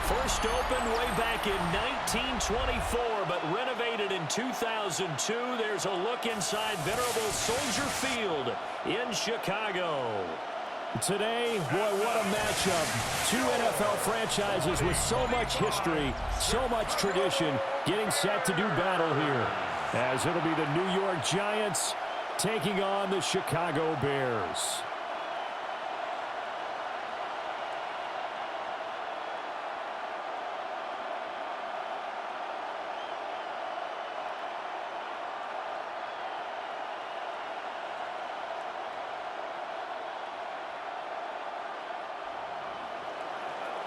First opened way back in 1924, but renovated in 2002. There's a look inside venerable Soldier Field in Chicago. Today, boy, what a matchup. Two NFL franchises with so much history, so much tradition, getting set to do battle here. As it'll be the New York Giants taking on the Chicago Bears.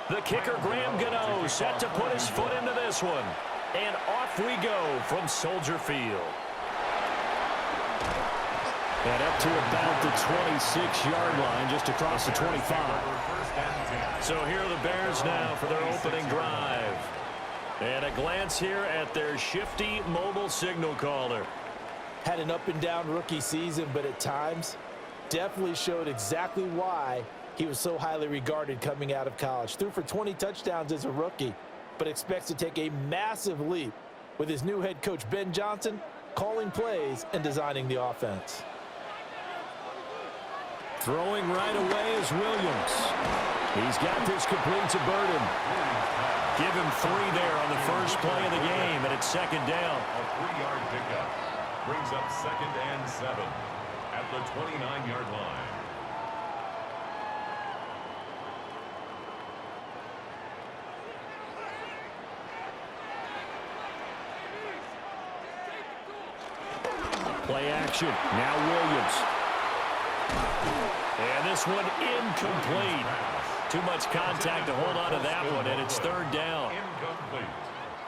The kicker, Graham Gano, set to put his foot into this one. And off we go from Soldier Field. And up to about the 26-yard line, just across the 25. So here are the Bears now for their opening drive. And a glance here at their shifty mobile signal caller. Had an up-and-down rookie season, but at times definitely showed exactly why he was so highly regarded coming out of college. Threw for 20 touchdowns as a rookie, but expects to take a massive leap with his new head coach, Ben Johnson, calling plays and designing the offense. Throwing right away is Williams. He's got this complete to Burden. Give him 3 there on the first play of the game, and it's second down. A 3-yard pickup brings up 2nd and 7 at the 29-yard line. Play action. Now Williams. And this one incomplete. Too much contact to hold on to that one, and it's 3rd down.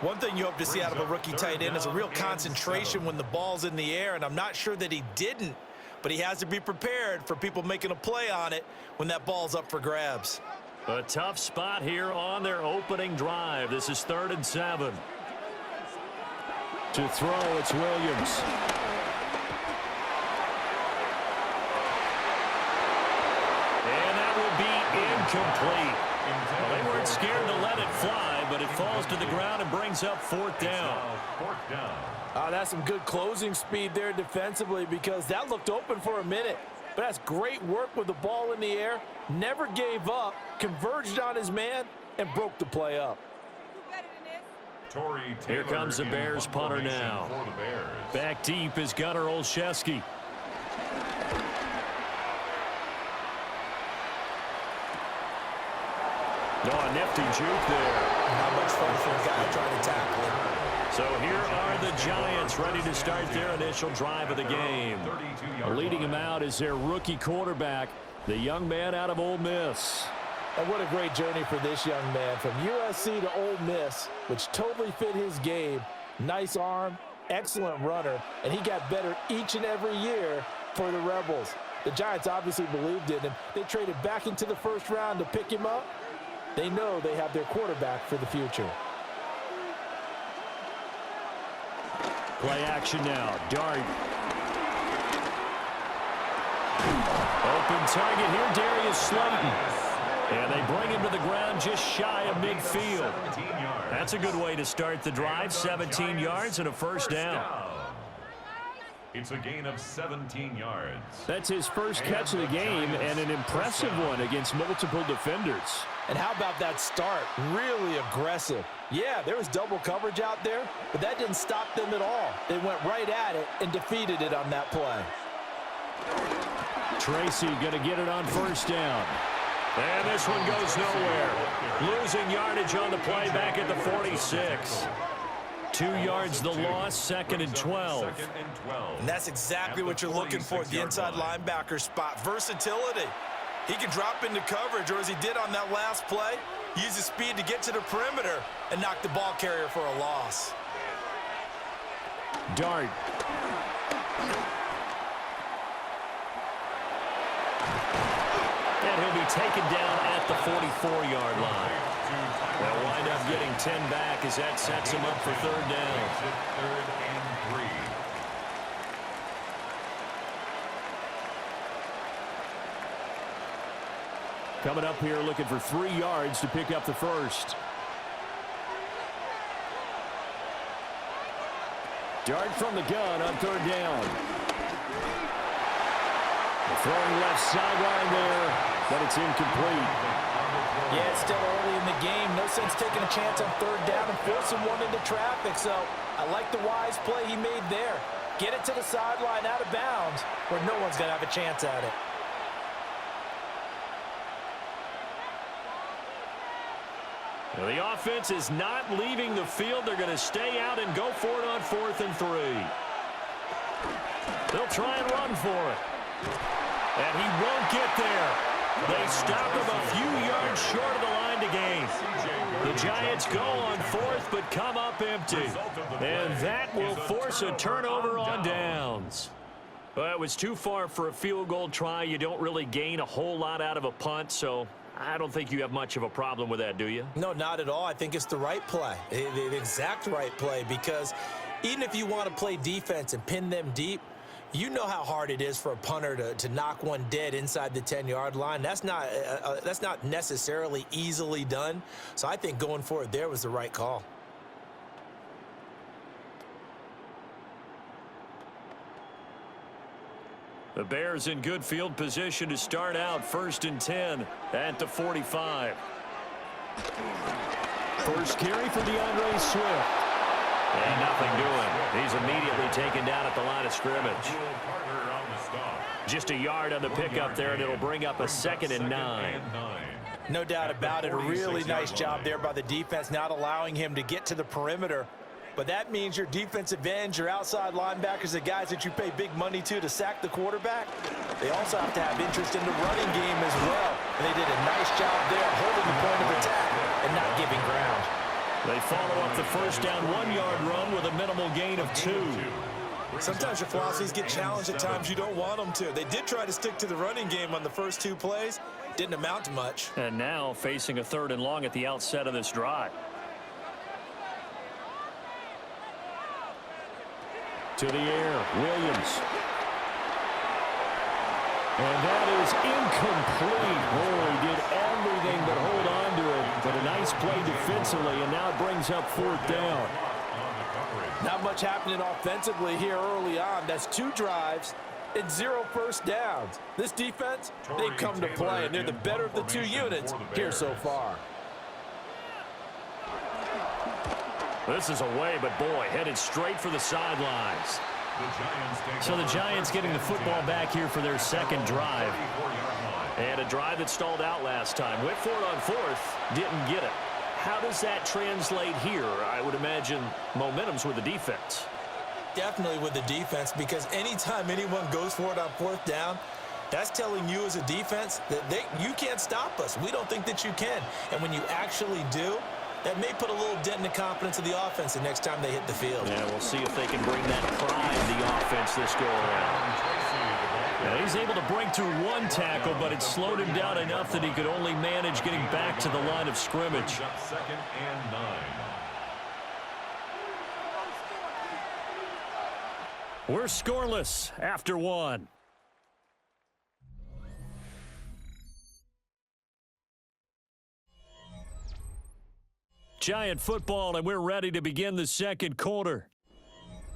One thing you hope to see out of a rookie tight end is a real concentration when the ball's in the air, and I'm not sure that he didn't, but he has to be prepared for people making a play on it when that ball's up for grabs. A tough spot here on their opening drive. This is 3rd and 7. To throw, it's Williams. Incomplete. Well, they weren't scared to let it fly, but it falls to the ground and brings up 4th down. That's some good closing speed there defensively, because that looked open for a minute. But that's great work with the ball in the air. Never gave up, converged on his man, and broke the play up. Here comes the Bears punter now. Back deep is Gunnar Olszewski. Oh, a nifty juke there. Not much fun for a guy trying to tackle him. So here are the Giants ready to start their initial drive of the game. Leading him out is their rookie quarterback, the young man out of Ole Miss. And what a great journey for this young man, from USC to Ole Miss, which totally fit his game. Nice arm, excellent runner, and he got better each and every year for the Rebels. The Giants obviously believed in him. They traded back into the 1st round to pick him up. They know they have their quarterback for the future. Play action now. Dart. Open target here, Darius Slayton. And they bring him to the ground just shy of midfield. That's a good way to start the drive. 17 yards and a 1st down. It's a gain of 17 yards. That's his first catch of the game, and an impressive one against multiple defenders. And how about that start? Really aggressive. Yeah, there was double coverage out there, but that didn't stop them at all. They went right at it and defeated it on that play. Tracy going to get it on 1st down. And this one goes nowhere. Losing yardage on the play back at the 46. 2 yards the loss, 2nd and 12. And that's exactly what you're looking for, the inside linebacker spot. Versatility. He can drop into coverage, or as he did on that last play, use his speed to get to the perimeter and knock the ball carrier for a loss. Dart. And he'll be taken down at the 44-yard line. They'll wind up getting 10 back as that sets him up for 3rd down. 3rd and 3. Coming up here looking for 3 yards to pick up the 1st. start from the gun on third down. Throwing left sideline there, but it's incomplete. Yeah, it's still early in the game. No sense taking a chance on third down and forcing one into traffic. So I like the wise play he made there. Get it to the sideline out of bounds where no one's going to have a chance at it. Well, the offense is not leaving the field. They're going to stay out and go for it on 4th and 3. They'll try and run for it. And he won't get there. They stop him a few yards short of the line to gain. The Giants go on 4th but come up empty. And that will force a turnover on downs. Well, it was too far for a field goal try. You don't really gain a whole lot out of a punt, so I don't think you have much of a problem with that, do you? No, not at all. I think it's the right play, the exact right play, because even if you want to play defense and pin them deep, you know how hard it is for a punter to knock one dead inside the 10-yard line. That's not necessarily easily done. So I think going for it there was the right call. The Bears in good field position to start out 1st and 10 at the 45. First carry for DeAndre Swift. And nothing doing. He's immediately taken down at the line of scrimmage. Just a yard on the pickup there, and it'll bring up a 2nd and 9. No doubt about it. A really nice job there by the defense, not allowing him to get to the perimeter. But that means your defensive ends, your outside linebackers, the guys that you pay big money to sack the quarterback, they also have to have interest in the running game as well. And they did a nice job there holding the point of attack and not giving ground. They follow up the first down 1-yard run with a minimal gain of 2. Sometimes your philosophies get challenged at times you don't want them to. They did try to stick to the running game on the first 2 plays. Didn't amount to much. And now facing a 3rd and long at the outset of this drive. To the air, Williams. And that is incomplete. Oh, he did everything but hold on to it. But a nice play defensively, and now it brings up 4th down. Not much happening offensively here early on. That's 2 drives and 0 first downs. This defense, they've come to play, and they're the better of the 2 units here so far. This is away, but boy, headed straight for the sidelines. So the Giants getting the football back here for their 2nd drive. And a drive that stalled out last time. Went for it on 4th, didn't get it. How does that translate here? I would imagine momentum's with the defense. Definitely with the defense, because anytime anyone goes for it on 4th down, that's telling you as a defense that you can't stop us. We don't think that you can. And when you actually do, that may put a little dent in the confidence of the offense the next time they hit the field. Yeah, we'll see if they can bring that pride to the offense this go-around. Now, he's able to break through 1 tackle, but it slowed him down enough that he could only manage getting back to the line of scrimmage. 2nd and 9. We're scoreless after 1. Giant football, and we're ready to begin the 2nd quarter.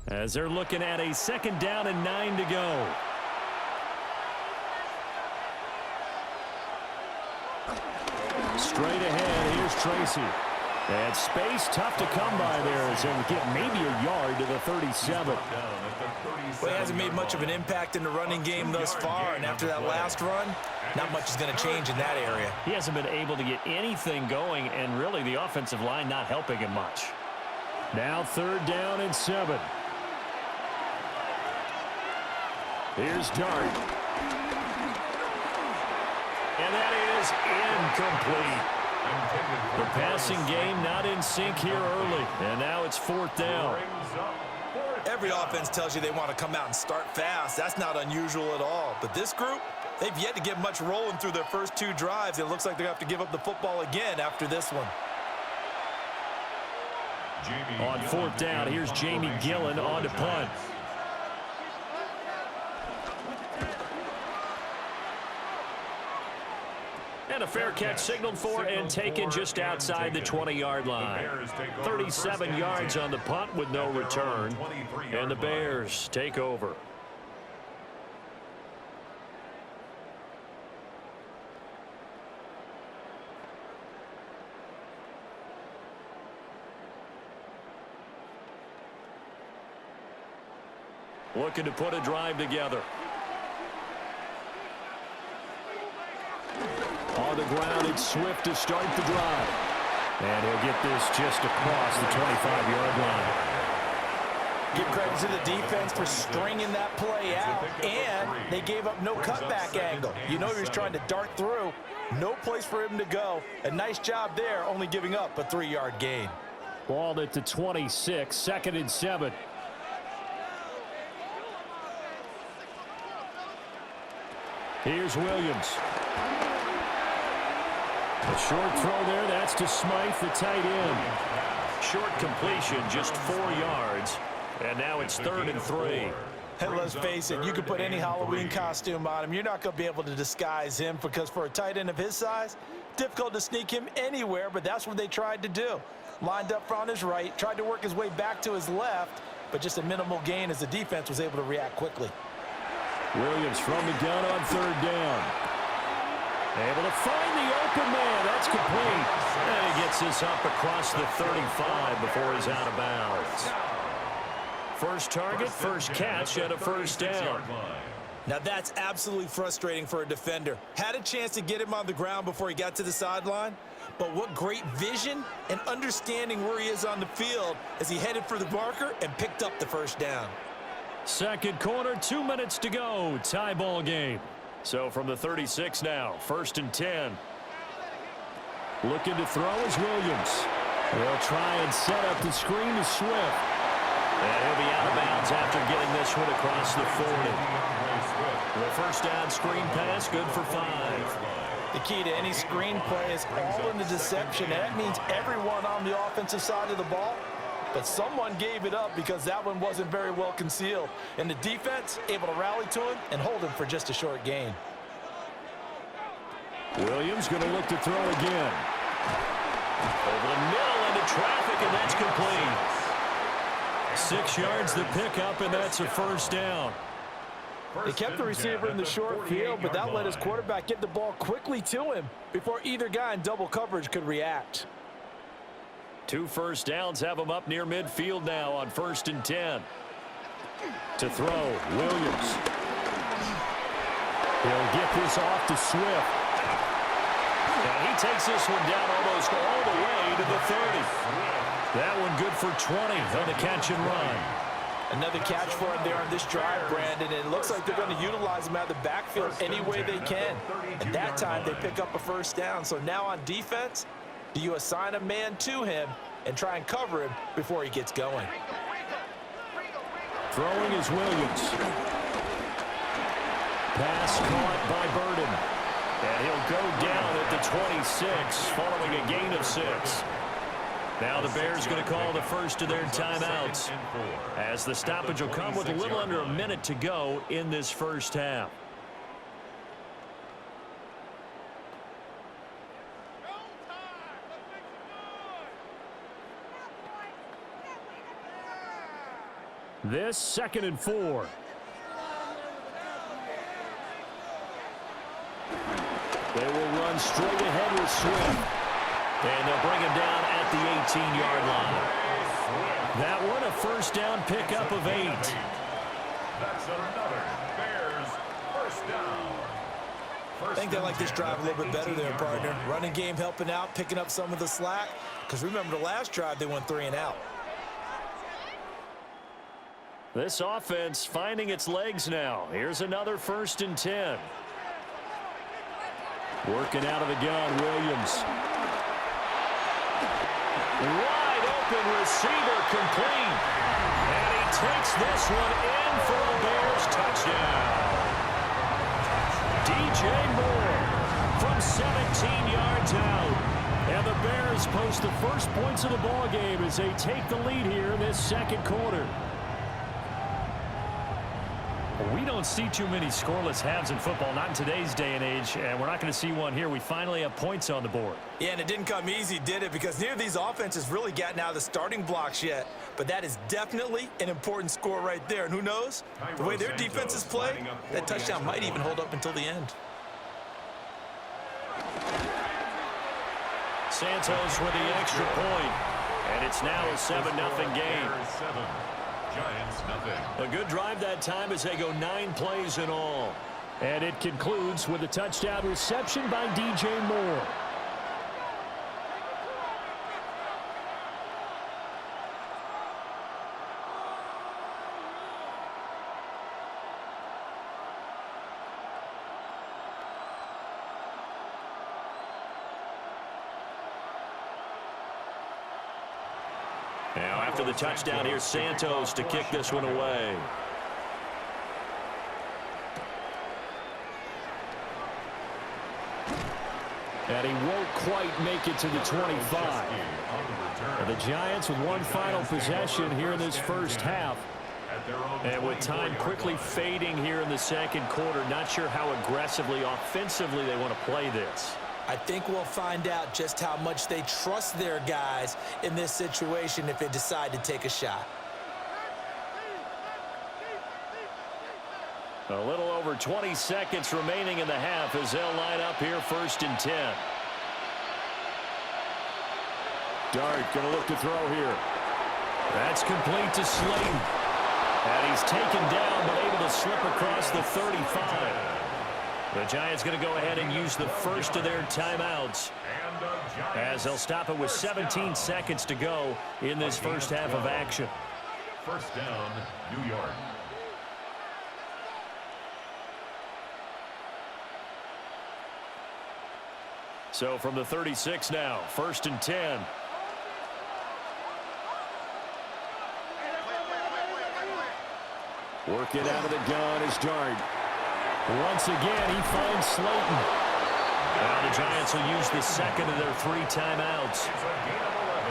As they're looking at a 2nd down and 9 to go. Straight ahead, here's Tracy. And space tough to come by there as they get maybe a yard to the 37. Well, he hasn't made much of an impact in the running game thus far, and after that last run, not much is going to change in that area. He hasn't been able to get anything going, and really the offensive line not helping him much. Now 3rd down and 7. Here's Dart. And that is incomplete. The passing game not in sync here early, and now it's 4th down. Every offense tells you they want to come out and start fast. That's not unusual at all. But this group, they've yet to get much rolling through their first 2 drives. It looks like they're going to have to give up the football again after this one. On 4th down, here's Jamie Gillen on to punt. And a fair catch signaled for and taken just outside the 20-yard line. 37 yards on the punt with no return. And the Bears take over. Looking to put a drive together. On the ground, it's Swift to start the drive. And he'll get this just across the 25-yard line. Give credit to the defense for stringing that play out, and they gave up no cutback angle. You know he was trying to dart through. No place for him to go. A nice job there, only giving up a 3-yard gain. Ball at the 26, 2nd and 7. Here's Williams. A short throw there. That's to Smythe, the tight end. Short completion, just 4 yards. And now it's 3rd and 3. And let's face it, you can put any Halloween costume on him. You're not going to be able to disguise him because for a tight end of his size, difficult to sneak him anywhere, but that's what they tried to do. Lined up on his right, tried to work his way back to his left, but just a minimal gain as the defense was able to react quickly. Williams from the gun on 3rd down. Able to find the open man. That's complete. And he gets this up across the 35 before he's out of bounds. First target, first catch, and a first down. Now that's absolutely frustrating for a defender. Had a chance to get him on the ground before he got to the sideline, but what great vision and understanding where he is on the field as he headed for the marker and picked up the first down. Second quarter, 2 minutes to go. Tie ball game. So from the 36 now, 1st and 10. Looking to throw is Williams. They'll try and set up the screen to Swift. And he'll be out of bounds after getting this one across the 40. The first down screen pass, good for 5. The key to any screen play is all in the deception. That means everyone on the offensive side of the ball. But someone gave it up because that one wasn't very well concealed. And the defense able to rally to him and hold him for just a short gain. Williams going to look to throw again. Over the middle into traffic, and that's complete. 6 yards the pickup, and that's a first down. They kept the receiver in the short field, but that let his quarterback get the ball quickly to him before either guy in double coverage could react. 2 first downs have him up near midfield now on 1st and 10. To throw, Williams. He'll get this off to Swift. And he takes this one down almost all the way to the 30. That one good for 20 on the catch and run. Another catch for him there on this drive, Brandon. And it looks like they're going to utilize him out of the backfield any way they can. And that time they pick up a first down. So now on defense, do you assign a man to him and try and cover him before he gets going? Throwing is Williams. Pass caught by Burden. And he'll go down at the 26 following a gain of 6. Now the Bears going to call the first of their timeouts as the stoppage will come with a little under a minute to go in this first half. This 2nd and 4. They will run straight ahead with Swift. And they'll bring him down at the 18-yard line. That one a first down pickup of 8. That's another Bears first down. I think they like this drive a little bit better there, partner. Running game helping out, picking up some of the slack. Because remember the last drive, they went 3 and out. This offense finding its legs now. Here's another 1st and 10. Working out of the gun, Williams. Wide open receiver complete. And he takes this one in for a Bears touchdown. DJ Moore from 17 yards out. And the Bears post the first points of the ball game as they take the lead here in this second quarter. We don't see too many scoreless halves in football, not in today's day and age, and we're not going to see one here. We finally have points on the board. Yeah, and it didn't come easy, did it? Because neither of these offenses really gotten out of the starting blocks yet. But that is definitely an important score right there. And who knows? The way their defenses play, that touchdown might even hold up until the end. Santos with the extra point, and it's now a 7-0 game. Giants nothing. A good drive that time as they go 9 plays in all. And it concludes with a touchdown reception by DJ Moore. Now after the touchdown, here's Santos to kick this one away. And he won't quite make it to the 25. And the Giants with one final possession here in this first half. And with time quickly fading here in the second quarter, not sure how aggressively, offensively they want to play this. I think we'll find out just how much they trust their guys in this situation if they decide to take a shot. A little over 20 seconds remaining in the half as they'll line up here 1st and 10. Dart going to look to throw here. That's complete to Slayton. And he's taken down but able to slip across the 35. The Giants going to go ahead and use the first of their timeouts as they'll stop it with 17 seconds to go in this first half of action. First down, New York. So from the 36 now, 1st and 10. Working out of the gun is Dart. Once again, he finds Slayton. Now the Giants will use the second of their 3 timeouts.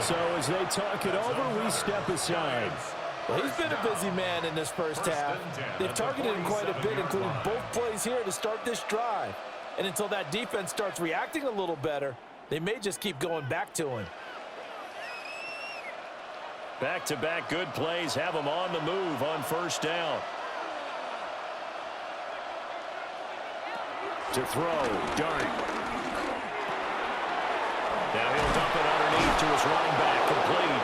So as they talk it over, we step aside. Well, he's been a busy man in this first half. They've targeted him quite a bit, including both plays here to start this drive. And until that defense starts reacting a little better, they may just keep going back to him. Back-to-back good plays have them on the move on 1st down. To throw, Dart. Now he'll dump it underneath to his running back, complete.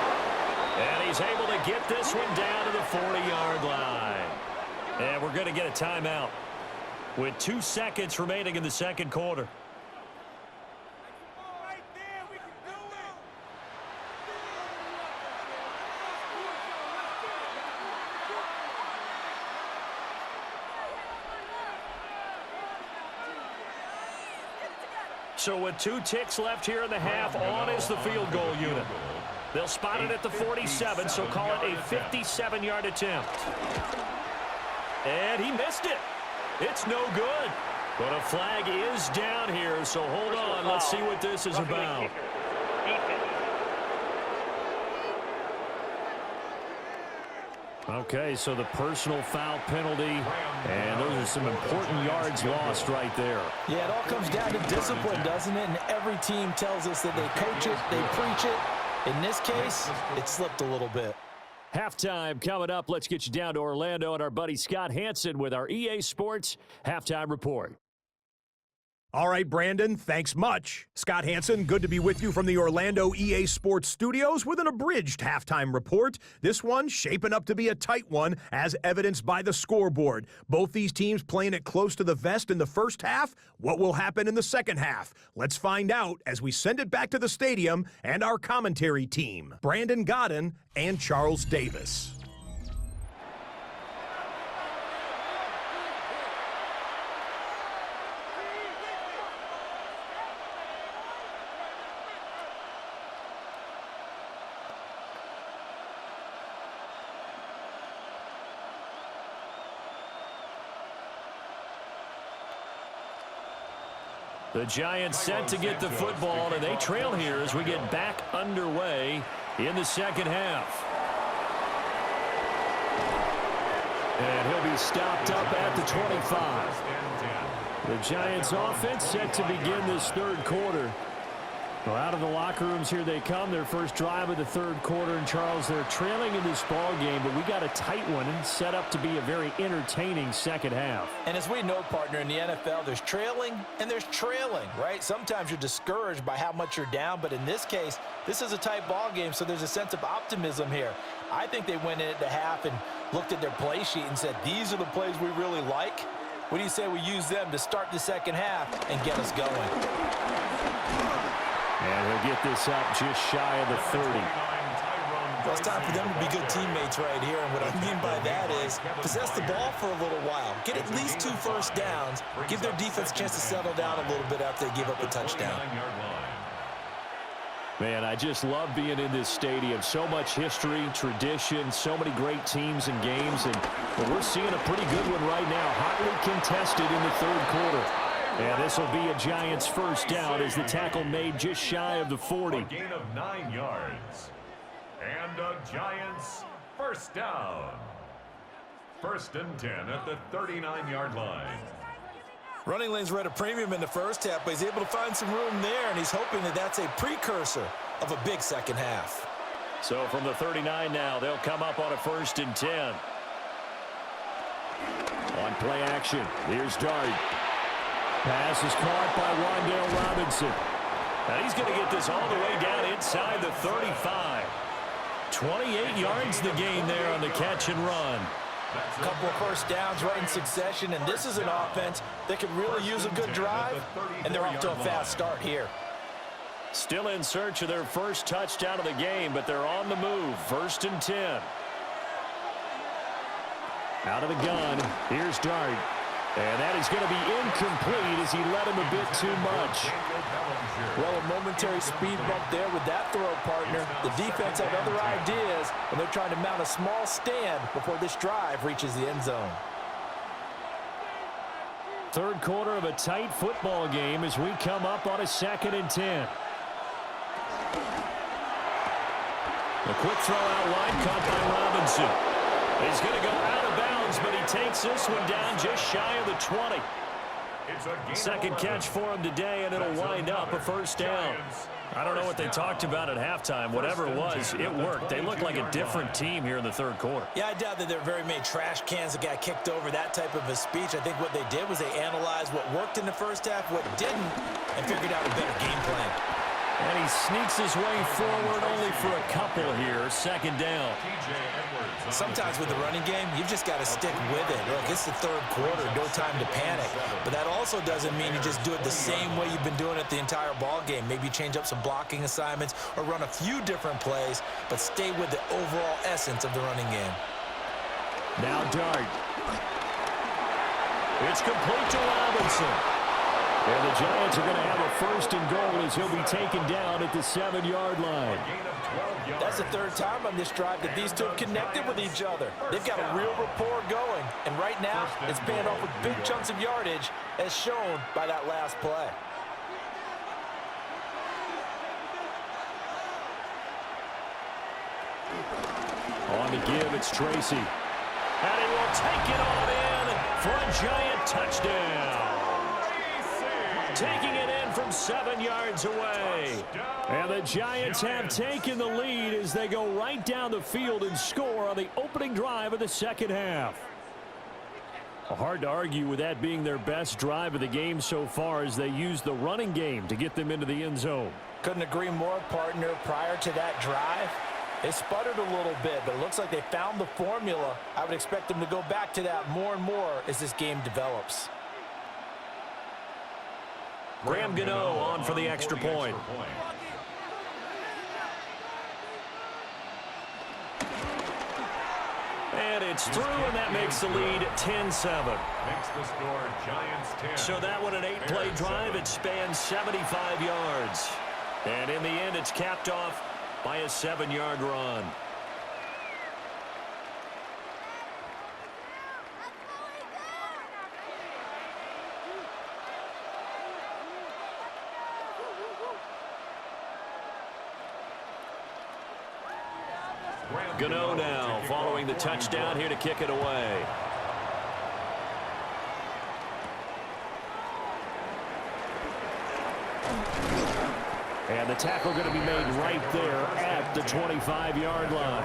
And he's able to get this one down to the 40-yard line. And we're going to get a timeout with 2 seconds remaining in the second quarter. So with 2 ticks left here in the half, on is the field goal unit. They'll spot it at the 47, so call it a 57-yard attempt. And he missed it. It's no good. But a flag is down here, so hold on. Let's see what this is about. Okay, so the personal foul penalty, and those are some important yards lost right there. Yeah, it all comes down to discipline, doesn't it? And every team tells us that they coach it, they preach it. In this case, it slipped a little bit. Halftime coming up. Let's get you down to Orlando and our buddy Scott Hansen with our EA Sports Halftime Report. All right, Brandon, thanks much. Scott Hansen, good to be with you from the Orlando EA Sports Studios with an abridged halftime report. This one shaping up to be a tight one, as evidenced by the scoreboard. Both these teams playing it close to the vest in the first half. What will happen in the second half? Let's find out as we send it back to the stadium and our commentary team, Brandon Godden and Charles Davis. The Giants set to get the football, and they trail here as we get back underway in the second half. And he'll be stopped up at the 25. The Giants offense set to begin this third quarter. Well, out of the locker rooms here they come. Their first drive of the third quarter. And, Charles, they're trailing in this ball game, but we got a tight one and set up to be a very entertaining second half. And as we know, partner, in the NFL, there's trailing and there's trailing, right? Sometimes you're discouraged by how much you're down, but in this case, this is a tight ball game, so there's a sense of optimism here. I think they went into half and looked at their play sheet and said, these are the plays we really like. What do you say we use them to start the second half and get us going? And he'll get this up just shy of the 30. Well, it's time for them to be good teammates right here, and what I mean by that is possess the ball for a little while. Get at least 2 first downs. Give their defense a chance to settle down a little bit after they give up a touchdown. Man, I just love being in this stadium. So much history, tradition, so many great teams and games, and we're seeing a pretty good one right now, hotly contested in the third quarter. And this will be a Giants first down as the tackle made just shy of the 40. A gain of 9 yards. And a Giants first down. 1st and 10 at the 39-yard line. Running lanes were at a premium in the first half, but he's able to find some room there, and he's hoping that that's a precursor of a big second half. So from the 39 now, they'll come up on a 1st and 10. On play action, here's Dart. Pass is caught by Wan'Dale Robinson. And he's going to get this all the way down inside the 35. 28 yards the gain there on the catch and run. A couple of first downs right in succession, and this is an offense that could really use a good drive, and they're off to a fast start here. Still in search of their first touchdown of the game, but they're on the move. 1st and 10. Out of the gun, here's Dart. And that is going to be incomplete as he led him a bit too much. Well, a momentary speed bump there with that throw, partner. The defense had other ideas, and they're trying to mount a small stand before this drive reaches the end zone. Third quarter of a tight football game as we come up on a 2nd and 10. A quick throw out wide caught by Robinson. He's going to go out of bounds, but he takes this one down just shy of the 20. Second catch for him today, and it'll wind up a first down. I don't know what they talked about at halftime. Whatever it was, it worked. They look like a different team here in the third quarter. Yeah, I doubt that there are very many trash cans that got kicked over, that type of a speech. I think what they did was they analyzed what worked in the first half, what didn't, and figured out a better game plan. And he sneaks his way forward only for a couple here. 2nd down. Sometimes with the running game, you've just got to stick with it. Look, it's the third quarter, no time to panic. But that also doesn't mean you just do it the same way you've been doing it the entire ball game. Maybe change up some blocking assignments or run a few different plays, but stay with the overall essence of the running game. Now Dart. It's complete to Robinson. And the Giants are going to have a 1st and goal as he'll be taken down at the 7-yard line. That's the third time on this drive that these two have connected with each other. They've got a real rapport going, and right now it's paying off with big chunks of yardage as shown by that last play. On the give, it's Tracy. And he will take it on in for a Giant touchdown. Taking it in from 7 yards away. And the Giants have taken the lead as they go right down the field and score on the opening drive of the second half. Hard to argue with that being their best drive of the game so far as they use the running game to get them into the end zone. Couldn't agree more, partner. Prior to that drive, they sputtered a little bit, but it looks like they found the formula. I would expect them to go back to that more and more as this game develops. Graham Gano on for the extra point. And it's through, and that makes the lead 10-7. So that one an 8-play drive. It spans 75 yards. And in the end, it's capped off by a 7-yard run. Gano now following the touchdown here to kick it away. And the tackle going to be made right there at the 25-yard line.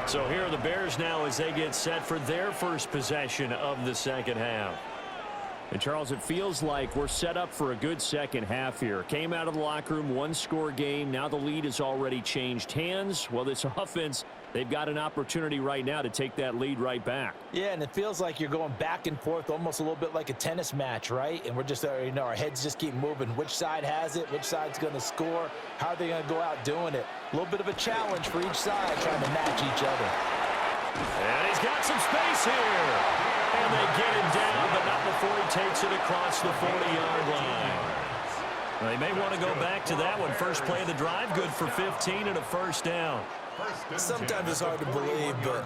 So here are the Bears now as they get set for their first possession of the second half. And, Charles, it feels like we're set up for a good second half here. Came out of the locker room, one-score game. Now the lead has already changed hands. Well, this offense, they've got an opportunity right now to take that lead right back. Yeah, and it feels like you're going back and forth, almost a little bit like a tennis match, right? And we're just, our heads just keep moving. Which side has it? Which side's going to score? How are they going to go out doing it? A little bit of a challenge for each side, trying to match each other. And he's got some space here. And they get him down, but not before he takes it across the 40-yard line. They may want to go back to that one. First play of the drive, good for 15 and a first down. Sometimes it's hard to believe, but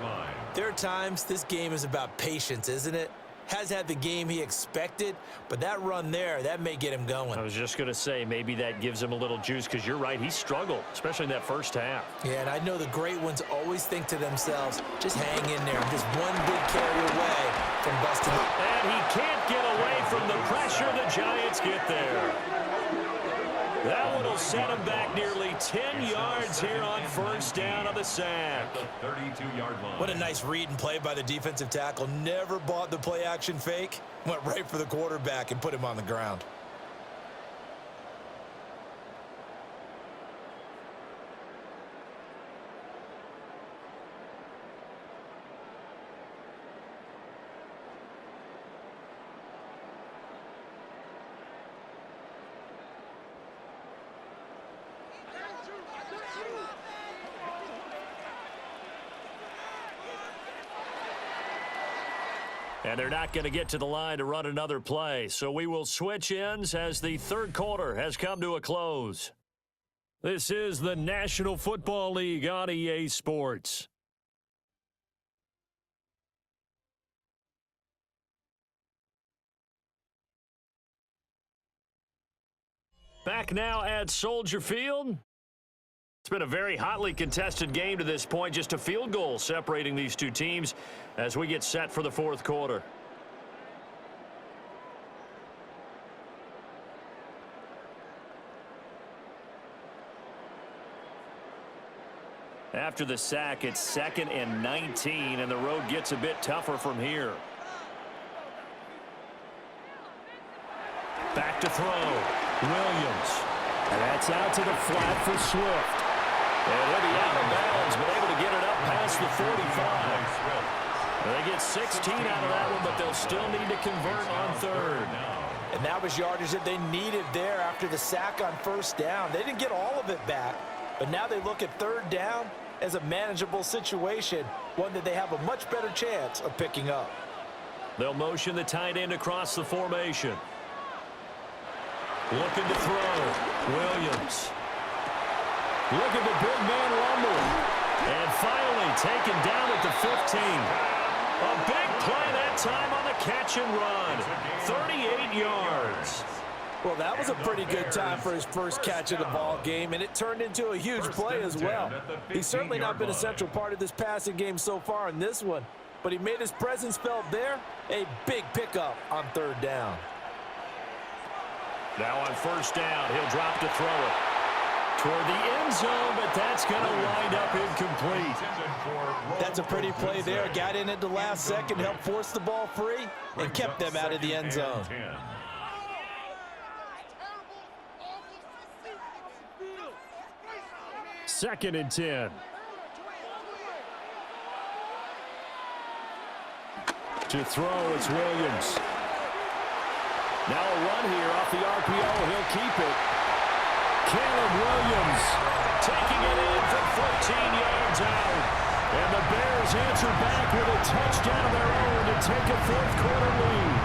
there are times this game is about patience, isn't it? Has had the game he expected, but that run there, that may get him going. I was just going to say, maybe that gives him a little juice, because you're right, he struggled, especially in that first half. Yeah, and I know the great ones always think to themselves, just hang in there. I'm just one big carry away from busting. And he can't get away from the pressure. The Giants get there. That one will set him back nearly 10 yards here on first down on the sack. 32-yard line. What a nice read and play by the defensive tackle. Never bought the play-action fake. Went right for the quarterback and put him on the ground. And they're not going to get to the line to run another play. So we will switch ends as the third quarter has come to a close. This is the National Football League on EA Sports. Back now at Soldier Field. It's been a very hotly contested game to this point. Just a field goal separating these two teams as we get set for the fourth quarter. After the sack, it's 2nd and 19, and the road gets a bit tougher from here. Back to throw. Williams. And that's out to the flat for Swift. And he'll be out of bounds, but able to get it up past the 45. They get 16 out of that one, but they'll still need to convert on third. And that was yardage that they needed there after the sack on first down. They didn't get all of it back, but now they look at third down as a manageable situation, one that they have a much better chance of picking up. They'll motion the tight end across the formation. Looking to throw. Williams. Look at the big man rumble. And finally taken down at the 15. A big play that time on the catch and run. 38 yards. Well, that was a pretty good time for his first catch of the ball game, and it turned into a huge play as well. He's certainly not been a central part of this passing game so far in this one, but he made his presence felt there. A big pickup on third down. Now on first down, he'll drop to throw it toward the end zone, but that's going to wind up incomplete. That's a pretty play there. Got in at the last second, helped force the ball free, and kept them out of the end zone. 2nd and 10. To throw, it's Williams. Now a run here off the RPO. He'll keep it. Caleb Williams taking it in from 14 yards out. And the Bears answer back with a touchdown of their own to take a fourth quarter lead.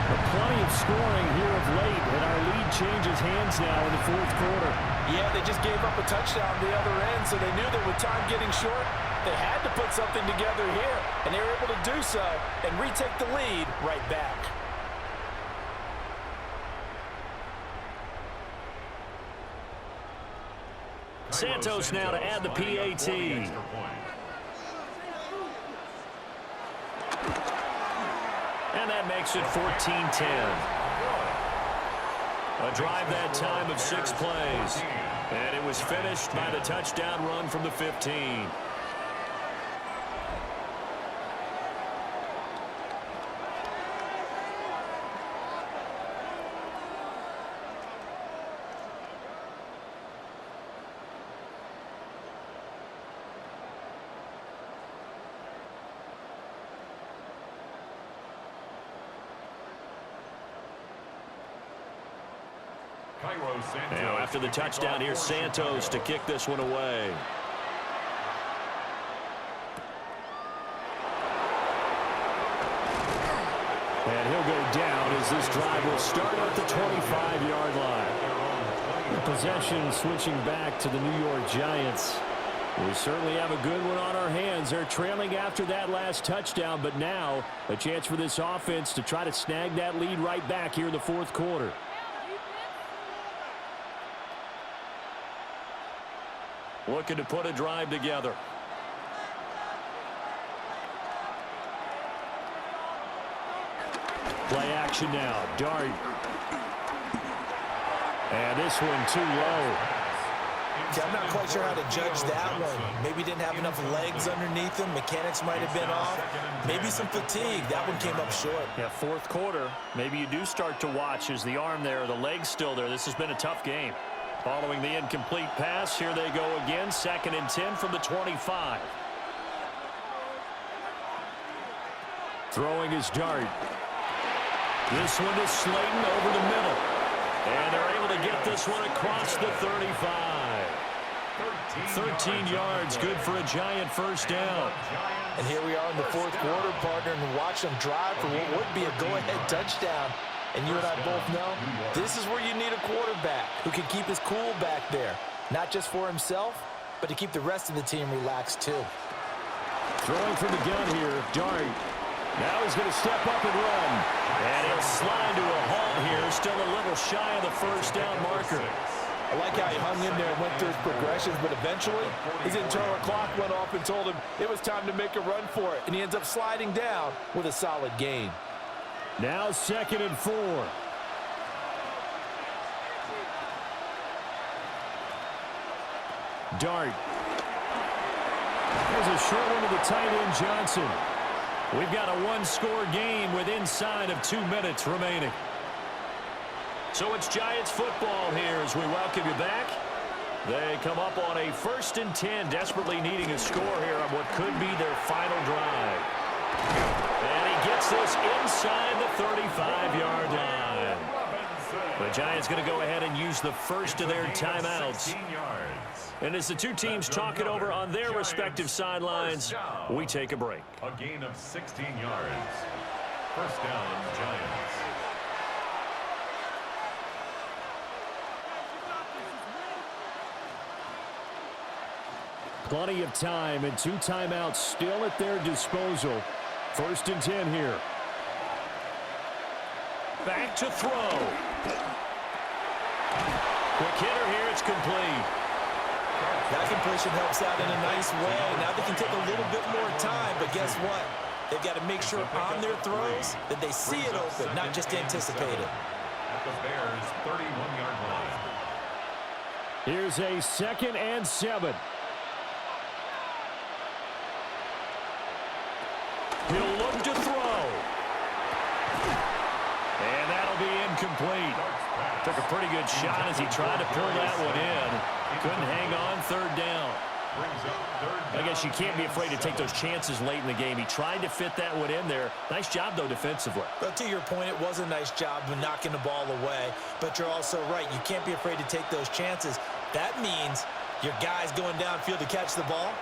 But plenty of scoring here of late, and our lead changes hands now in the fourth quarter. Yeah, they just gave up a touchdown on the other end, so they knew that with time getting short, they had to put something together here, and they were able to do so and retake the lead right back. Santos now to add the PAT. And that makes it 14-10. A drive that time of 6 plays. And it was finished by the touchdown run from the 15. Now after the touchdown, here's Santos to kick this one away. And he'll go down as this drive will start at the 25-yard line. The possession switching back to the New York Giants. We certainly have a good one on our hands. They're trailing after that last touchdown, but now a chance for this offense to try to snag that lead right back here in the fourth quarter. Looking to put a drive together. Play action now. Dart. And this one too low. Yeah, I'm not quite sure how to judge that one. Maybe didn't have enough legs underneath him. Mechanics might have been off. Maybe some fatigue. That one came up short. Yeah, fourth quarter. Maybe you do start to watch as the arm there, the leg's still there. This has been a tough game. Following the incomplete pass, here they go again. 2nd and 10 from the 25. Throwing his Dart. This one is Slayton over the middle. And they're able to get this one across the 35. 13 yards, good for a Giant first down. And here we are in the fourth quarter, partner, and watch them drive for what would be a go-ahead touchdown. And you and I both know this is where you need a quarterback who can keep his cool back there. Not just for himself, but to keep the rest of the team relaxed too. Throwing from the gun here, Dart. Now he's going to step up and run. And he'll slide to a halt here, still a little shy of the first down marker. I like how he hung in there and went through his progressions, but eventually his internal clock went off and told him it was time to make a run for it, and he ends up sliding down with a solid gain. Now 2nd and 4. Dart. There's a short one to the tight end, Johnson. We've got a one-score game with inside of 2 minutes remaining. So it's Giants football here as we welcome you back. They come up on a 1st and 10, desperately needing a score here on what could be their final drive. And he gets this inside the 35-yard line. The Giants going to go ahead and use the first of their timeouts. And as the two teams talk it over on their respective sidelines, we take a break. A gain of 16 yards. First down, Giants. Plenty of time and 2 timeouts still at their disposal. 1st and 10 here. Back to throw. Quick hitter here, it's complete. That completion helps out in a nice way. Now they can take a little bit more time, but guess what? They've got to make sure on their throws that they see it open, not just anticipate it. At the Bears' 31-yard line. Here's a 2nd and 7. He'll look to throw. And that'll be incomplete. Took a pretty good shot as he tried to pull that one in. Couldn't hang on, 3rd down. I guess you can't be afraid to take those chances late in the game. He tried to fit that one in there. Nice job, though, defensively. But to your point, it was a nice job of knocking the ball away. But you're also right. You can't be afraid to take those chances. That means your guys going downfield to catch the ball,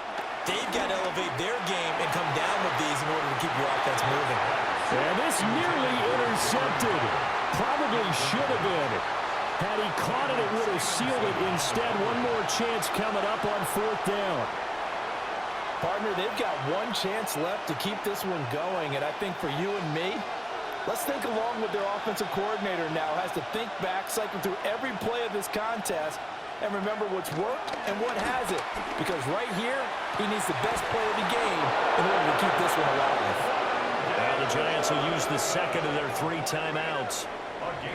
they've got to elevate their game and come down with these in order to keep your offense moving. And this nearly intercepted. Probably should have been. Had he caught it, it would have sealed it. Instead, one more chance coming up on 4th down. Partner, they've got one chance left to keep this one going, and I think for you and me, let's think along with their offensive coordinator now. Has to think back, cycle through every play of this contest, and remember what's worked and what hasn't. Because right here, he needs the best play of the game in order to keep this one alive. Now the Giants will use the 2nd of their 3 timeouts.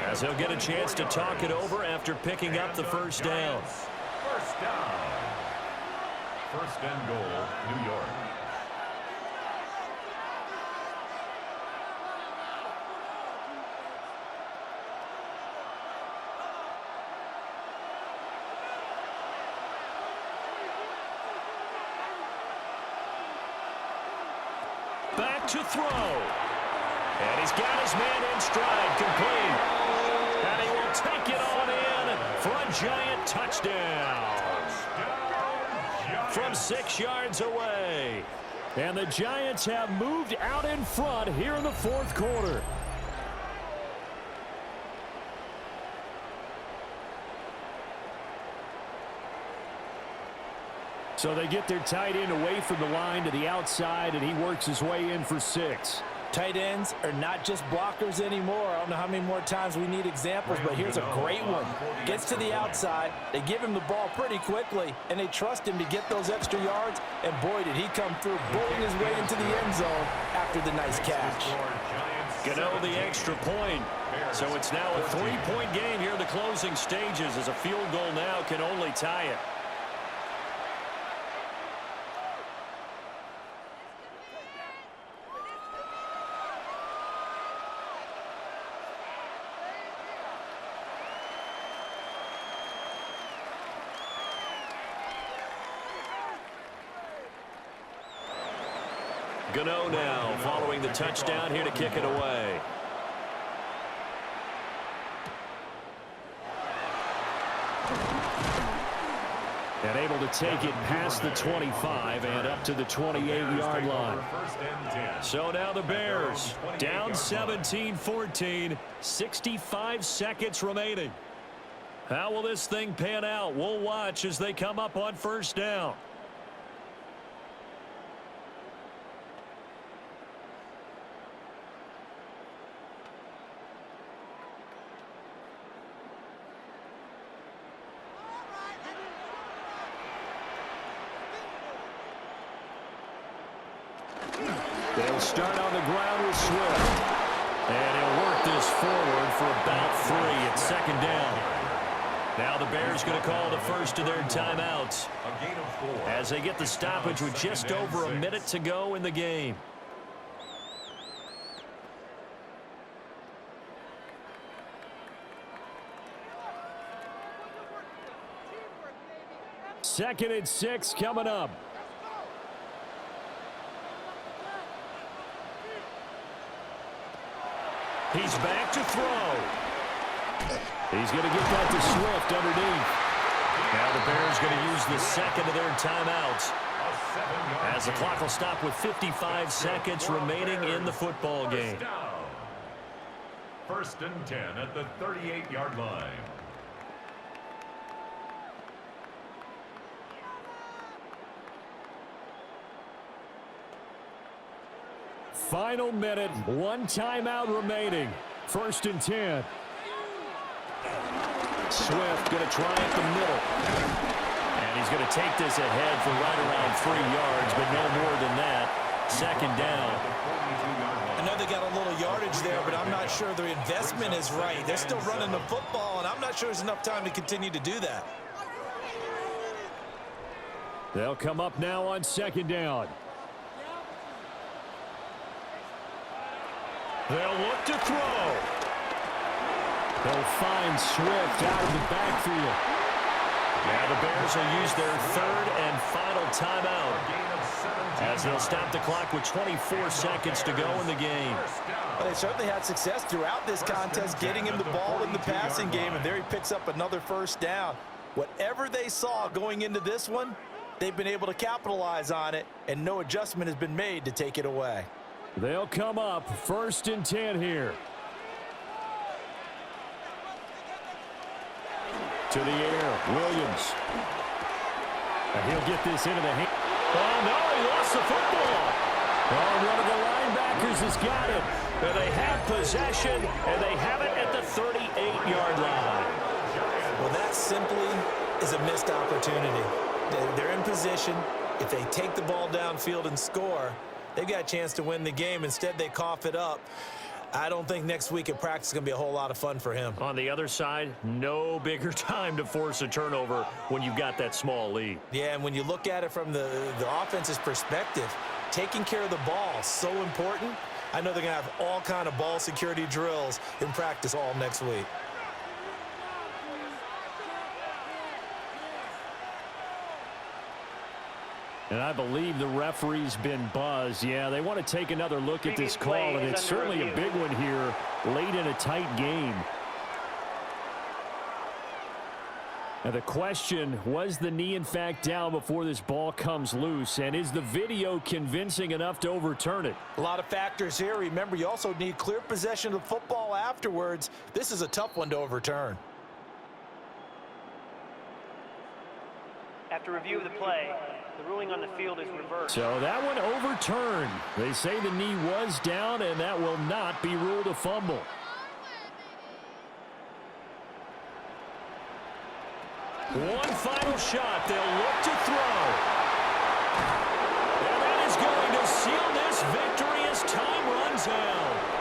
as he'll get a chance to talk it over after picking up the first down. First down. First and goal, New York. Back to throw. And he's got his man in stride, complete. And he will take it on in for a Giant touchdown. From 6 yards away. And the Giants have moved out in front here in the fourth quarter. So they get their tight end away from the line to the outside, and he works his way in for 6. Tight ends are not just blockers anymore. I don't know how many more times we need examples, but here's a great one. Gets to the outside, they give him the ball pretty quickly, and they trust him to get those extra yards, and boy, did he come through, bowling his way into the end zone after the nice catch. Gano the extra point. So it's now a 3-point game here in the closing stages, as a field goal now can only tie it. Gano now following the touchdown here to kick it away. And able to take it past the 25 and up to the 28-yard line. So now the Bears down 17-14, 65 seconds remaining. How will this thing pan out? We'll watch as they come up on first down. They'll start on the ground with Swift. And he'll work this forward for about 3 at second down. Now the Bears going to call the first of their timeouts as they get the stoppage with just over a minute to go in the game. Second and 6 coming up. He's back to throw. He's going to get that to Swift underneath. Now the Bears going to use the second of their timeouts, as the clock will stop with 55 seconds remaining in the football game. First and 10 at the 38-yard line. Final minute, 1 timeout remaining. First and 10. Swift going to try at the middle. And he's going to take this ahead for right around 3 yards, but no more than that. Second down. I know they got a little yardage there, but I'm not sure the investment is right. They're still running the football, and I'm not sure there's enough time to continue to do that. They'll come up now on second down. They'll look to throw. They'll find Swift out of the backfield. Now the Bears will use their third and final timeout, as they'll stop the clock with 24 seconds to go in the game. Well, they certainly had success throughout this contest getting him the ball in the passing game, and there he picks up another first down. Whatever they saw going into this one, they've been able to capitalize on it, and no adjustment has been made to take it away. They'll come up first and 10 here. To the air, Williams. And he'll get this into the hand. Oh, no, he lost the football. Oh, one of the linebackers has got it. And they have possession, and they have it at the 38-yard line. Well, that simply is a missed opportunity. They're in position. If they take the ball downfield and score, they've got a chance to win the game. Instead, they cough it up. I don't think next week at practice is going to be a whole lot of fun for him. On the other side, no bigger time to force a turnover when you've got that small lead. Yeah, and when you look at it from the offense's perspective, taking care of the ball is so important. I know they're going to have all kind of ball security drills in practice all next week. And I believe the referee's been buzzed. Yeah, they want to take another look at this call, and it's certainly a big one here late in a tight game. Now the question, was the knee in fact down before this ball comes loose? And is the video convincing enough to overturn it? A lot of factors here. Remember, you also need clear possession of the football afterwards. This is a tough one to overturn. After review of the play, the ruling on the field is reversed. So that one overturned. They say the knee was down, and that will not be ruled a fumble. One final shot. They'll look to throw. And that is going to seal this victory as time runs out.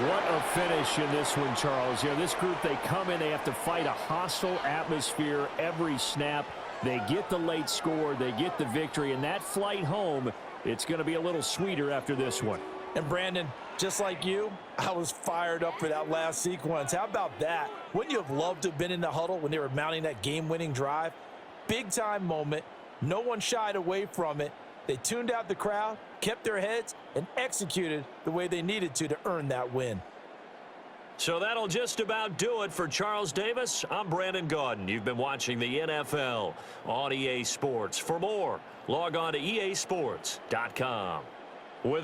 What a finish in this one, Charles. You know, this group, they come in, they have to fight a hostile atmosphere every snap. They get the late score, they get the victory, and that flight home, it's going to be a little sweeter after this one. And Brandon, just like you, I was fired up for that last sequence. How about that? Wouldn't you have loved to have been in the huddle when they were mounting that game-winning drive? Big-time moment. No one shied away from it. They tuned out the crowd, kept their heads, and executed the way they needed to earn that win. So that'll just about do it for Charles Davis. I'm Brandon Gaudin. You've been watching the NFL on EA Sports. For more, log on to easports.com.